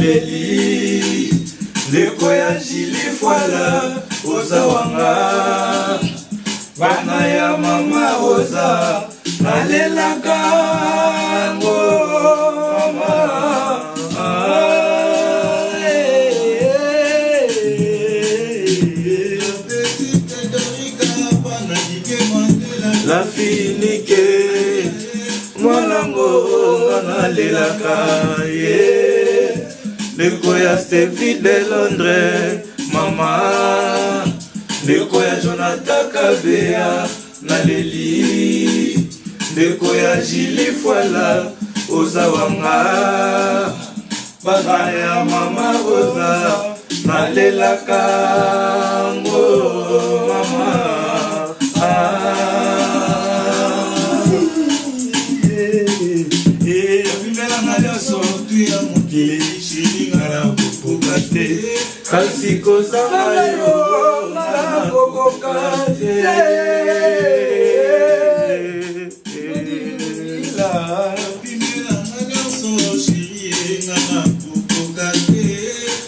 naleli ndeko ya jilifwala oza wanga bana ya mama oza nalelaka ngo mama la finike mwanango nalelaka ye ndeko ya Stevie de Londres mama ndeko ya Jonathan Kabea naleli ndeko ya jilifwala oza wanga bana ya mama oza nalelaka ngo mama kasi kozanga yo na kokoka te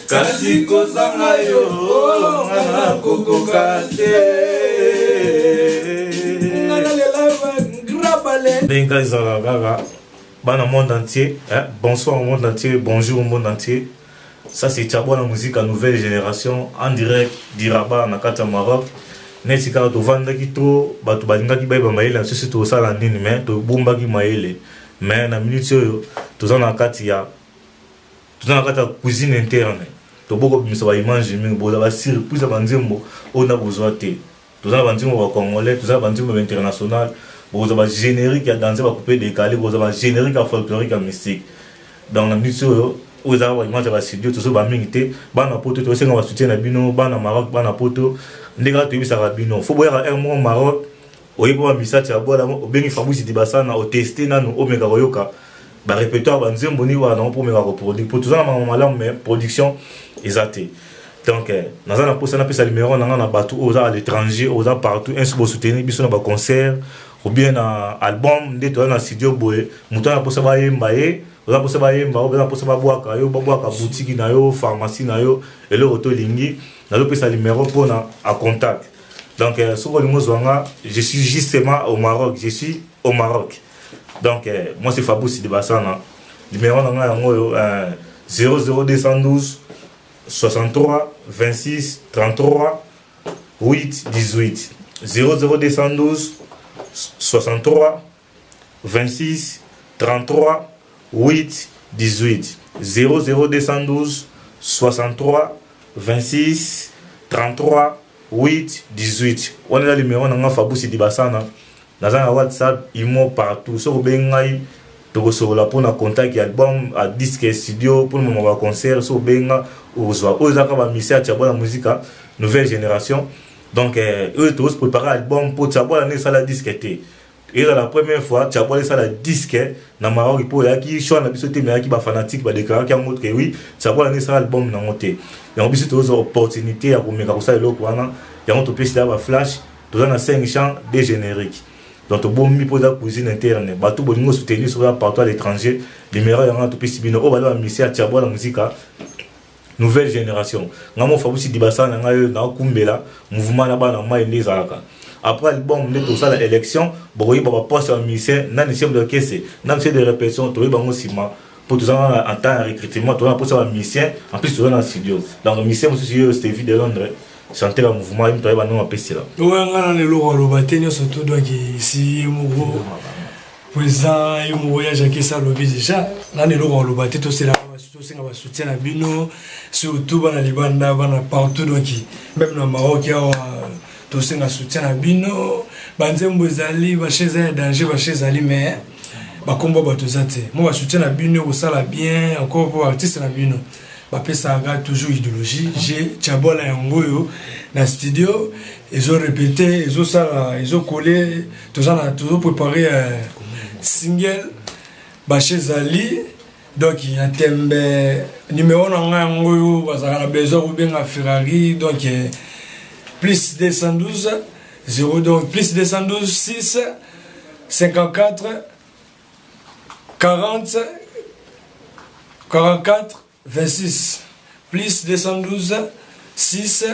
kasi kozanga yo na kokoka te ndenge ezala kaka bana monde entier bonsoir au monde entier bonjour au monde entier. Ça c'est Tchabwa la musique à nouvelle génération en direct d'Iraba na kata Maroc. Neti ka to vanda ki to batu balinga ki ba maele so to sala nini mais to bomba ki maele mais na minute yo to zana kati ya cuisine interne. To boko bimisa ba image mi bo ba surprise ba nzembo ona bozwa te. To zana ba nzembo ba congolais, to zana ba nzembo international, bo ba générique ya danser ba couper décalé, bo ba générique folklorique à mystique. Dans la minute yo aux arbres image de la studio tout ça ba mingité bana poto to senga ba soutien na bino bana Maroc bana poto ndeka to yibisa ka bino fo boya un mois Maroc oyibo ba misati ya bola o bengi fabusi dibasa na o tester nanu o mega koyoka ba répertoire ba nzembo ni wa na pour mega ko produire pour tout ça na malamu mais production exacte donc nazana posa na pesa numéro na bato aux à l'étranger aux partout un sous soutenir biso na ba concert ou bien na album ndeto na studio boye mutana posa ba yemba ye oza posa ba yemba oza posa ba bwaka yo babwaka boutique na yo pharmacie na yo et le roto lingi na lo pesa numéro pour na à contact donc soko lingo zwanga je suis justement au Maroc je suis au Maroc donc moi c'est Fabrice de Bassana numéro na nga yango 00212 63 26 33 8 18 00212 63 26 33 8 18 00212 63 26 33 8 18. On a le numéro na Fabrice Dibasana na WhatsApp imo partout so bengai to so la pour na contact album à disque studio pour le moment concert so benga oza ka ba misia Tchabwa la musique nouvelle génération donc eux tous préparer album pour Tchabwa la ça la disque té. Et la première fois, tu as parlé ça la disque na Maroc pour la qui chante la bisoté mais qui ba fanatique ba déclarer qu'il montre que oui, tu as parlé ça album na monter. Et en plus tu as opportunité à comme ça le kwana, il y a un topé là ba flash, tu as 5 chants des génériques. Donc tu bon mi pour la cuisine interne, ba tout bolingo soutenir sur partout à l'étranger, les meilleurs y a un topé sibino o ba la misia tu as la musique nouvelle génération. Ngamo Fabrice Dibasa na ngayo na kumbela mouvement là ba na mai ndezalaka. Après le bon on ça l'élection bon il va passer un ministère nan chef de caisse nan chef de répétition to ba ngosima pour tout ça en temps recrutement to pour ça un ministère en plus dans le studio dans le ministère monsieur Stevie de Londres chanter le mouvement il to ba non apesi là ouais ngana le lo batenyo surtout donc ici mugo président il mo voyage à ça lobby déjà nan le lo baté to c'est là surtout va soutien à bino surtout bana libanda bana partout donc même dans Maroc tout ce nga soutien à bino banzembo ezali ba chez un danger ba chez ali mais ba kombo ba tozate moi ba soutien à bino ko sala bien encore pour artiste na bino ba pesa ga toujours idéologie j'ai Tchabola yangoyo na studio ils ont répété ils ont sala ils ont collé tout ça toujours préparé single ba chez ali donc il y a tembe numéro na yangoyo bazaka besoin ou bien à Ferrari donc plus 212 0 donc plus 212 6 54 40 44 26 plus 212 6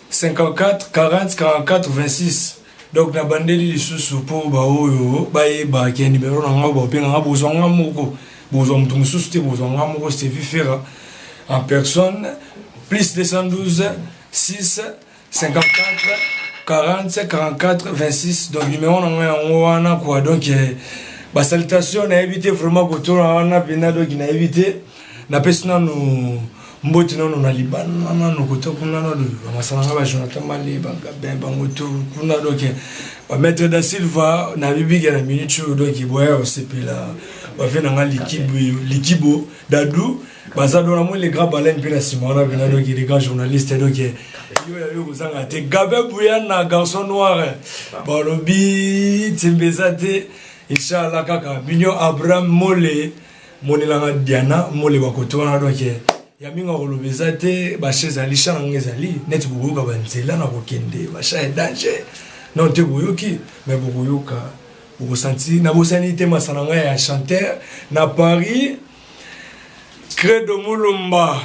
54 40 44 26. Donc na bandeli lisusu po ba oyo ba e ba ke numéro na ngabo pe nga bozwa ngamoko bozwa mtu mususu te bozwa ngamoko c'est vifera en personne plus 212 6 54 40 44 26. Donc numéro na ngabo wana quoi. Donc ba salutation na éviter vraiment koto na pena donc na éviter na pesina no mboti nono na libana no koto kuna no masanga ba Jonathan Mali ba ben bangoto kuna donc ba maître da Silva na bibiga na minute donc boya osepela ba vena nga likibo dadu baza dona mo les grands baleines puis la simona bena donc les grands journalistes donc yo kozanga te Gabe Buyana garçon noir ba lobi timbezate inshallah kaka binyo Abraham Mole monelanga Diana Mole bakoto wana donc ya minga kolobeza te ba chez Alisha ngezali net bubuka banzela na kokende ba sha danger non te boyoki mais boyoka bo senti na bosani te masananga ya chanteur na Paris Credo Mulumba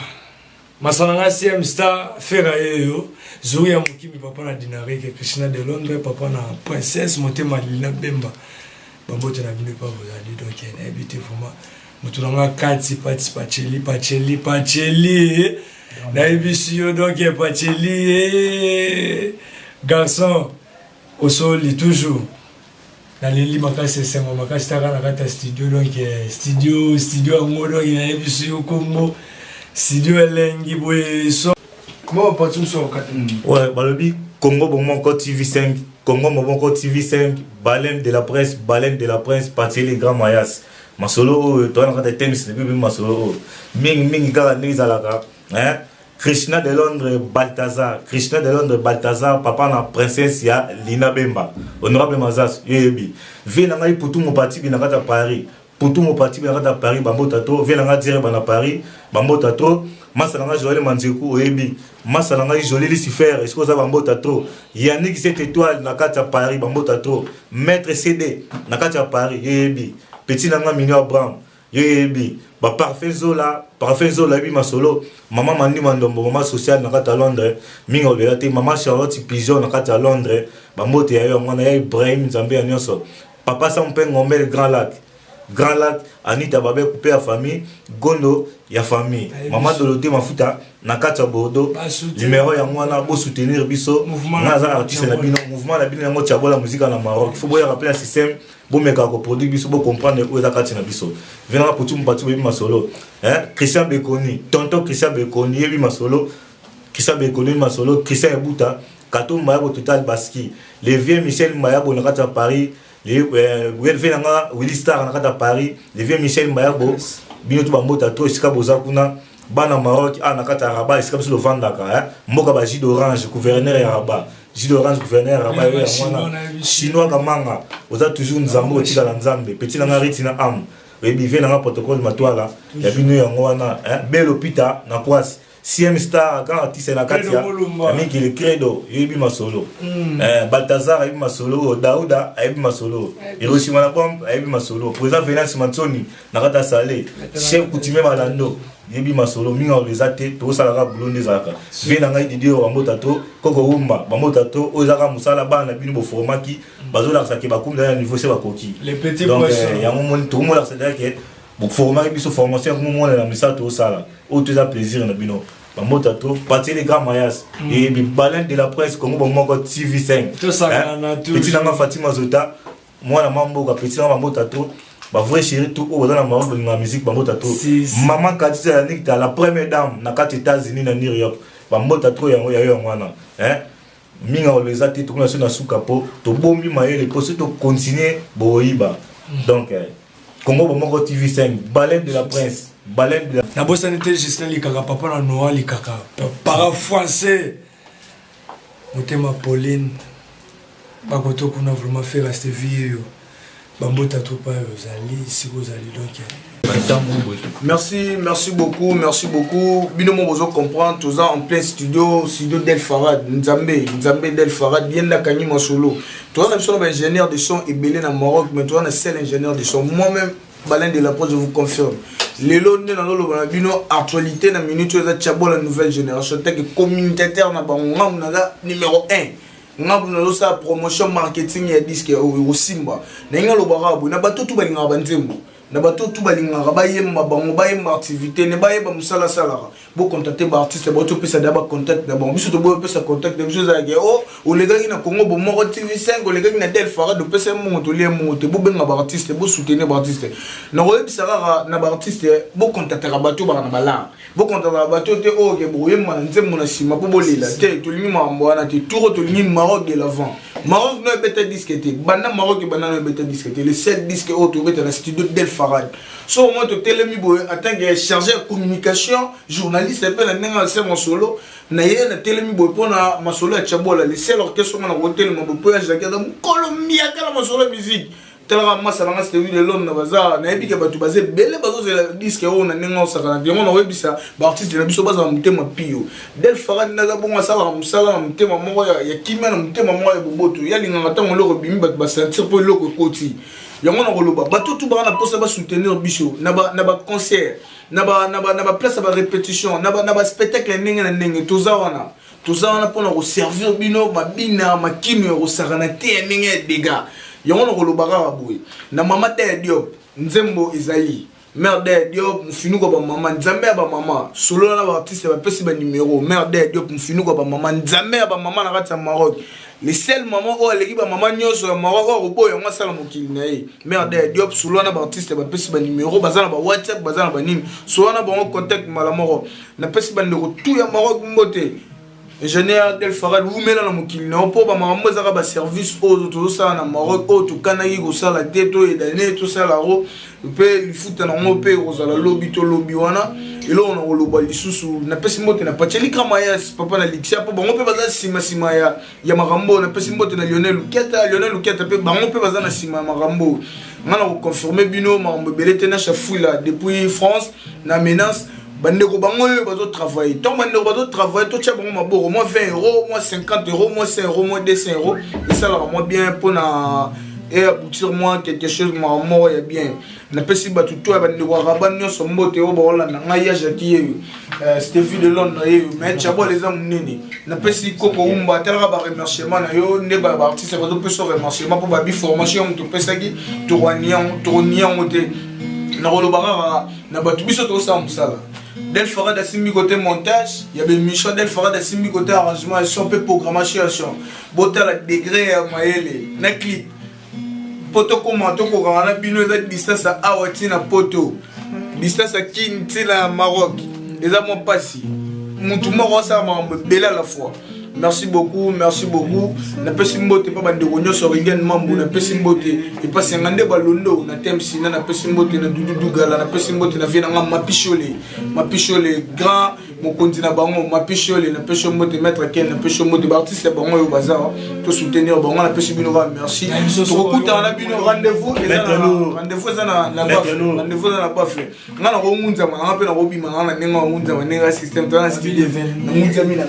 masananga CM Star Ferrayo Zoya Mukimi papa na Dinarike Krishna de Londres papa na Princesse Motema Lina Bemba bambote na bino pa bozali donc na habité vraiment mutunanga kati pacheli na ebisio donc pacheli garçon au sol toujours na leli makasi sengo makasi taka na kata studio donc studio ngodo na ebisio kombo studio elengi boye so mo patu so kati ouais balobi Congo Bomoko TV5 Congo Bomoko TV5 baleine de la presse pacheli grand mayas masolo to na des thèmes c'est plus masolo ming kala nizalaka hein Krishna de Londres Balthazar papa na princesse ya Lina Bemba honorable Mazas yebi vena ngai putu mo parti bi na kata Paris bambota to vena ngai dire bana Paris bambota to masalanga Joël Manzeku yebi masalanga Jolie Lucifer est-ce que ça bambota to Yannick cette étoile na kata Paris bambota to maître CD na kata Paris yebi petit nanga Minio Abraham yebi ba parfait zola bi masolo maman mandi mandombo maman social na kata Londres mingo belate maman Charlotte Pigeon na kata Londres ba mote ya yo mwana ya Ibrahim Nzambe ya nyonso papa sa mpe ngombe le Grand Lac Anita babe coupé à famille gondo ya famille maman Dorothée mafuta na kata Bordeaux numéro ya mwana bo soutenir biso naza artiste na bino mouvement na bino yango tiabola musique na Maroc il faut boya rappeler un système bo meka ko produit biso bo comprendre où za kati na biso venanga potu mpatu bebi masolo Christian Bekoni tonton Christian Bekoni yebi masolo Christian Ebuta Kato Mayabo Total Baski les vieux Michel Mayabo na kata Paris les venanga Willy Star na kata Paris les vieux Michel Mayabo bino to bambota to esika bozakuna bana Maroc na kata Rabat esika biso vandaka mboka ba Gilles d'Orange gouverneur ya Rabat Rabat ya mwana chinois kamanga oza toujours nzambo tika la nzambe petit na riti na am webi venanga protocole matwala ya bino yango wana belo pita na kwasi CM Star quand artiste na katia amiki le credo yebi masolo Balthazar yebi masolo Dauda yebi masolo Hiroshima na bombe yebi masolo président Venance Mansoni na kata Salé chef coutumier Malando yebi masolo minga olezate to salaka bulonde zaka vena ngai didio bambota to koko umba bambota to ozaka musala bana bino bo formaki bazola saki bakumda ya niveau se bakoki les petits donc ya momoni to mola c'est-à-dire que formaki biso formation comme mona na misa to sala o to za plaisir na bino bambota to parti les grands mayas et bi baleine de la presse Congo Bomoko TV5 to sala na tout petit nanga Fatima Zota mwana mambo ka petit nanga bambota to ba vrai chéri tout au dans la musique bambota to maman Kadisa Nikta la première dame na kati États-Unis na New York bambota to yango ya yo mwana minga olezate to na sona sukapo to bombi mayele pour to continuer boyiba donc Congo Bomoko TV5 baleine de la presse baleine de la na bosanité Justin Likaka papa na Noah Likaka para français motema Pauline bakoto kuna vraiment faire rester vieux bambota to pa ozali si ozali donc merci beaucoup bino mo bozo comprendre tous en plein studio Del Farad Nzambe Del Farad bien la kanyi solo toi on a un ingénieur de son et belé na Maroc mais toi on a seul ingénieur de son moi-même Baleine de la presse je vous confirme lelo nde na bino actualité na minute eza tchabo la nouvelle génération tek communautaire na bango na numéro 1 ngabu na losa promotion marketing ya disque au Simba na ngalo barabu na bato tu balinga banzembo na bato tu balinga bayemba bango bayemba activité ne bayeba musala sala bo contacter ba artiste ba to pesa d'aba contact na bango biso to bo pesa contact de biso za ke o lega na Congo bo moko TV5 o lega na Del Farad de pesa mo to le mo te bo benga ba artiste bo soutenir ba artiste na ko bisara na ba artiste bo contacter ba bato ba na bala bo contacter ba bato te o ke bo yemba nzembo na sima po bolela te to limi mambo na te tour to limi Maroc de l'avant Maroc no beta disque te bana Maroc e bana no beta disque te le 7 disque o to beta na studio Del Farad so moi to telemi bo en tant que chargé de communication journaliste un peu na nenga c'est mon solo na ye na telemi bo pona ma solo ya chabola le seul orchestre na hotel mo bo ya jaka da Colombia kala ma solo musique tellement ma salanga c'était lui de l'homme na baza na ebi ke batu bazé belé bazo ze disque o na nenga o saka na demo na webisa ba artiste na biso baza mutema pio Del Farad na za bonga sala musala mutema mo ya kimia na mutema mo ya boboto ya linga matango loko bimi bat ba sentir po loko koti yango na koloba bato tu ba na posa ba soutenir biso na ba concert na ba place ba répétition na ba spectacle ndenge na ndenge toza wana pona ko servir bino mabina makino ko sakana te ndenge dega yango na koloba ka boye na mama te Diop nzembo ezali mère de Diop mfinu ko ba mama nzambe ba mama solo na ba artiste ba pesi ba numéro mère de Diop mfinu ko ba mama nzambe ba mama na kati ya Maroc les seuls mamans oh l'équipe maman nyoso Maroc oh boy on sala mokili na ye mère de Diop solo na ba artiste ba pesi ba numéro bazana ba WhatsApp bazana ba nim solo na ba contact malamoro na pesi ba ndeko tout ya Maroc mbote ingénieur Del Farad vous mettez dans mon kill non pour maman moi ça va service aux tout ça na Maroc au tout canai go ça la tête et d'année tout ça la ro peut il fout dans mon pays aux la lobby to lobby wana et là on a le bal sous na pesi mote na pacheli kama ya papa na lixia pour bon on peut baza sima ya marambo na pesi mote na Lionel Luketa peut bon on peut baza na sima marambo ngana ko confirmer bino marambo belete na chafula depuis France na menace bandeko bango bazo travailler tant bandeko bazo travailler to tcha bango maboko moi 20 €, moi 50 €, moi 100 €, moi 200 € et ça là moi bien pour na et aboutir moi quelque chose moi ya bien na pesi batu to bandeko rabanyo sombote o bola na ngaya jaki Stevie de Londres mais tcha bo les hommes nini na pesi koko umba tala ba remerciement na yo ne ba artiste bazo peso remerciement pour ba bi formation to pesaki to nian ote na rolo bara na batu biso to sa musala Del Farad Simbi côté montage, il y avait Michel Del Farad Simbi côté arrangement et son peu programmation. Botta la degré à maëlle, na clip. Poto commento ko kana bino za distance à awati na poto. Distance à Kinti la Maroc. Les amants passés. Mutu moko sa ma bela la fois. Merci beaucoup. Na pesi mbote pa bande gonyo so ringen mambu na pesi mbote e pa sengande balondo na temsi na pesi mbote na dudu gala na pesi mbote na vina ngam mapichole grand mon continent bango mapichole na pesi mbote maître Ken na pesi mbote artiste bango yo bazar to soutenir bango na pesi bino merci to kokuta na bino rendez-vous na bafle ngana ko munza manga pe na ko bima ngana nenga munza manenga system to na studio na munza mina